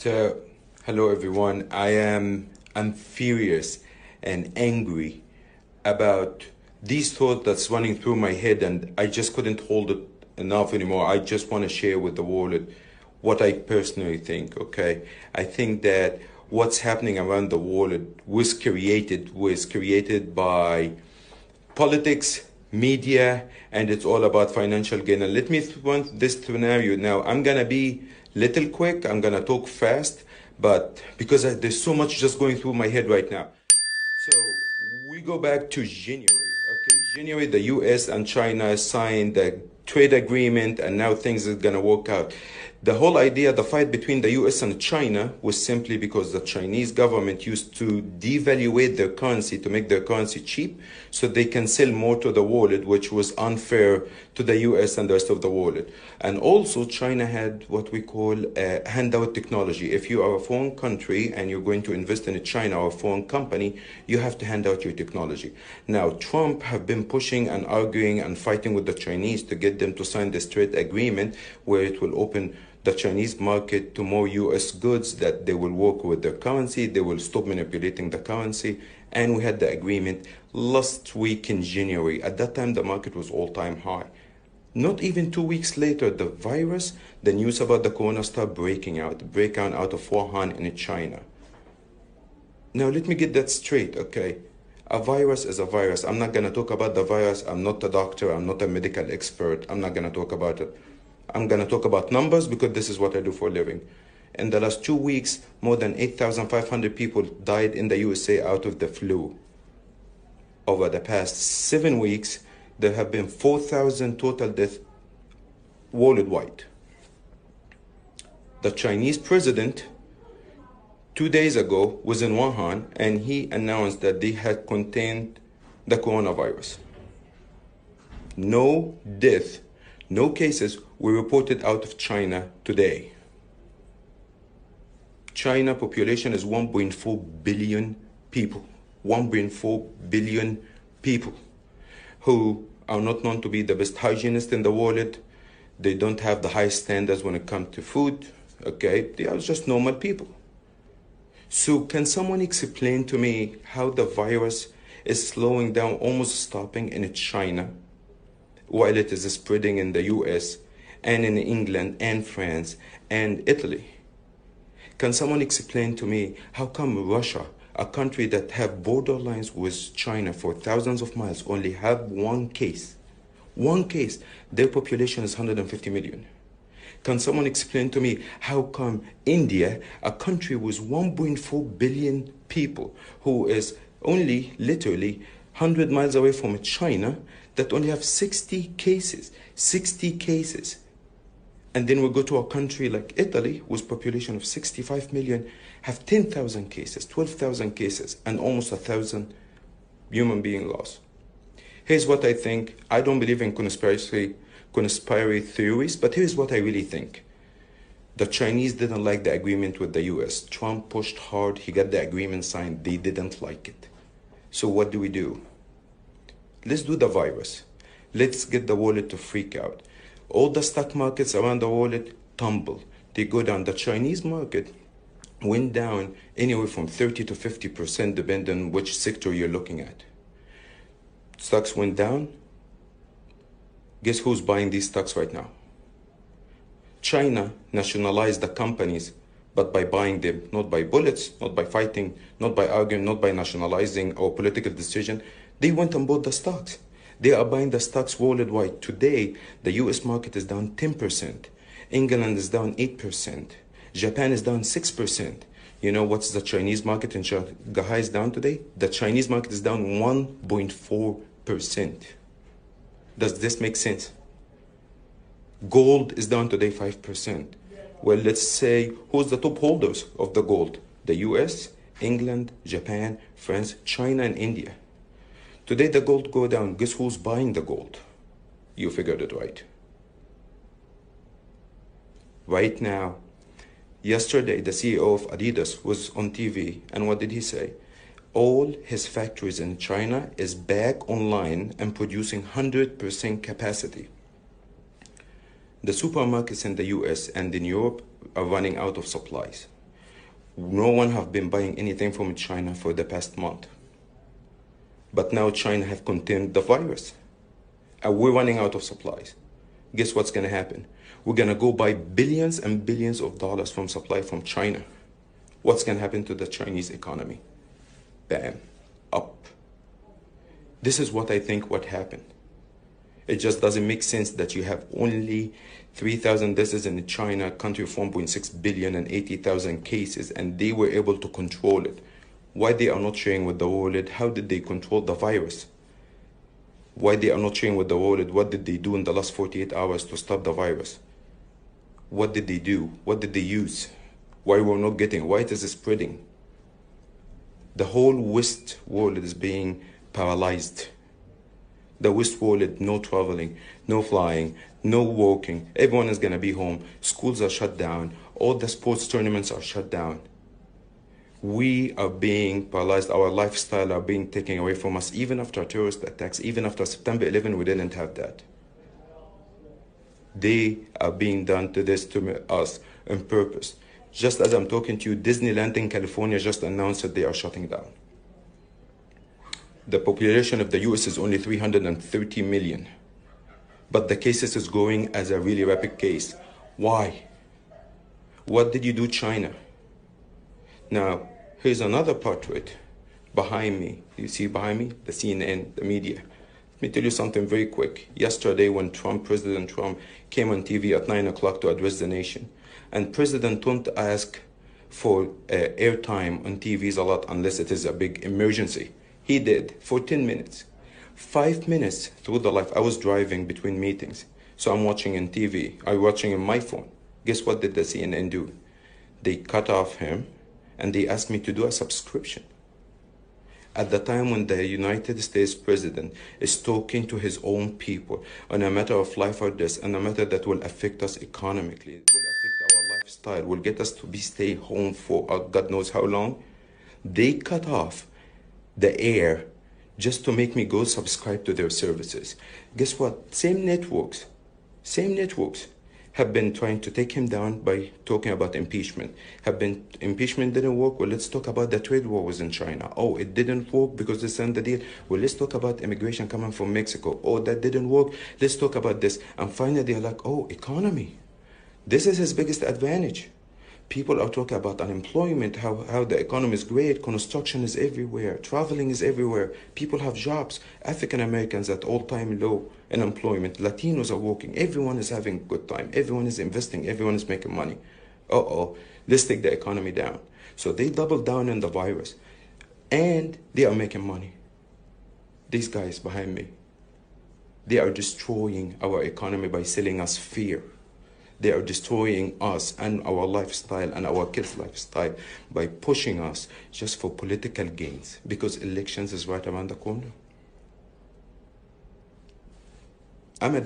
So, hello everyone. I'm furious and angry about these thoughts that's running through my head, and I just couldn't hold it enough anymore. I just want to share with the world what I personally think. Okay, I think that what's happening around the world was created by politics, media, and it's all about financial gain. And let me run this scenario now. I'm gonna be little quick. I'm gonna talk fast, but because there's so much just going through my head right now. So we go back to January. Okay, January, the U.S. and China signed the trade agreement, and now things are gonna work out. The whole idea, the fight between the U.S. and China was simply because the Chinese government used to devaluate their currency to make their currency cheap so they can sell more to the world, which was unfair to the U.S. and the rest of the world. And also China had what we call handout technology. If you are a foreign country and you're going to invest in a China or a foreign company, you have to hand out your technology. Now, Trump have been pushing and arguing and fighting with the Chinese to get them to sign this trade agreement where it will open the Chinese market to more US goods, that they will work with their currency, they will stop manipulating the currency. And we had the agreement last week in January. At that time, the market was all-time high. Not even 2 weeks later, the news about the corona started breaking out of Wuhan in China. Now, let me get that straight, okay? A virus is a virus. I'm not going to talk about the virus. I'm not a doctor. I'm not a medical expert. I'm not going to talk about it. I'm going to talk about numbers because this is what I do for a living. In the last 2 weeks, more than 8,500 people died in the USA out of the flu. Over the past 7 weeks, there have been 4,000 total deaths worldwide. The Chinese president 2 days ago was in Wuhan, and he announced that they had contained the coronavirus. No death, no cases were reported out of China today. China population is 1.4 billion people. 1.4 billion people who are not known to be the best hygienists in the world. They don't have the highest standards when it comes to food. Okay, they are just normal people. So can someone explain to me how the virus is slowing down, almost stopping in China, while it is spreading in the US and in England and France and Italy? Can someone explain to me how come Russia, a country that have borderlines with China for thousands of miles, only have one case? One case. Their population is 150 million. Can someone explain to me how come India, a country with 1.4 billion people, who is only literally 100 miles away from China, that only have 60 cases? 60 cases. And then we go to a country like Italy, with population of 65 million, have 10,000 cases, 12,000 cases, and almost 1,000 human being lost. Here's what I think. I don't believe in conspiracy theories, but here's what I really think. The Chinese didn't like the agreement with the US. Trump pushed hard. He got the agreement signed. They didn't like it. So what do? Let's do the virus. Let's get the world to freak out. All the stock markets around the world tumble. They go down. The Chinese market went down anywhere from 30 to 50%, depending on which sector you're looking at. Stocks went down. Guess who's buying these stocks right now? China nationalized the companies, but by buying them, not by bullets, not by fighting, not by arguing, not by nationalizing or political decision. They went and bought the stocks. They are buying the stocks worldwide. Today, the US market is down 10%. England is down 8%. Japan is down 6%. You know what's the Chinese market in Shanghai is down today? The Chinese market is down 1.4%. Does this make sense? Gold is down today 5%. Well, let's say, who's the top holders of the gold? The US, England, Japan, France, China, and India. Today the gold go down. Guess who's buying the gold? You figured it right. Right now, yesterday the CEO of Adidas was on TV, and what did he say? All his factories in China is back online and producing 100% capacity. The supermarkets in the US and in Europe are running out of supplies. No one have been buying anything from China for the past month. But now China have contained the virus. And we're running out of supplies. Guess what's going to happen? We're going to go buy billions and billions of dollars from supply from China. What's going to happen to the Chinese economy? Bam, up. This is what I think what happened. It just doesn't make sense that you have only 3,000 deaths in China, a country of 1.6 billion and 80,000 cases, and they were able to control it. Why they are not sharing with the world? How did they control the virus? Why they are not sharing with the world? What did they do in the last 48 hours to stop the virus? What did they do? What did they use? Why we're not getting? Why it is spreading? The whole West world is being paralyzed. The West world, no traveling, no flying, no walking. Everyone is going to be home. Schools are shut down. All the sports tournaments are shut down. We are being paralyzed. Our lifestyle are being taken away from us. Even after terrorist attacks, even after September 11, we didn't have that. They are being done to this to us on purpose. Just as I'm talking to you, Disneyland in California just announced that they are shutting down. The population of the US is only 330 million. But the cases is growing as a really rapid case. Why? What did you do, China? Now, here's another part to it. Behind me, you see behind me, the CNN, the media. Let me tell you something very quick. Yesterday when President Trump came on TV at 9 o'clock to address the nation, and President don't ask for airtime on TVs a lot unless it is a big emergency. He did for 10 minutes. 5 minutes through the life, I was driving between meetings. So I'm watching on TV, I'm watching on my phone. Guess what did the CNN do? They cut off him and they asked me to do a subscription. At the time when the United States president is talking to his own people on a matter of life or death, and a matter that will affect us economically, will affect our lifestyle, will get us to stay home for God knows how long, they cut off the air just to make me go subscribe to their services. Guess what? Same networks have been trying to take him down by talking about impeachment. Impeachment didn't work. Well, let's talk about the trade war was in China. Oh, it didn't work because they signed the deal. Well, let's talk about immigration coming from Mexico. Oh, that didn't work. Let's talk about this. And finally, they're like, oh, economy. This is his biggest advantage. People are talking about unemployment, how the economy is great, construction is everywhere, traveling is everywhere, people have jobs, African Americans at all-time low unemployment, Latinos are working, everyone is having a good time, everyone is investing, everyone is making money. Let's take the economy down. So they doubled down on the virus, and they are making money. These guys behind me, they are destroying our economy by selling us fear. They are destroying us and our lifestyle and our kids' lifestyle by pushing us just for political gains, because elections is right around the corner. I'm a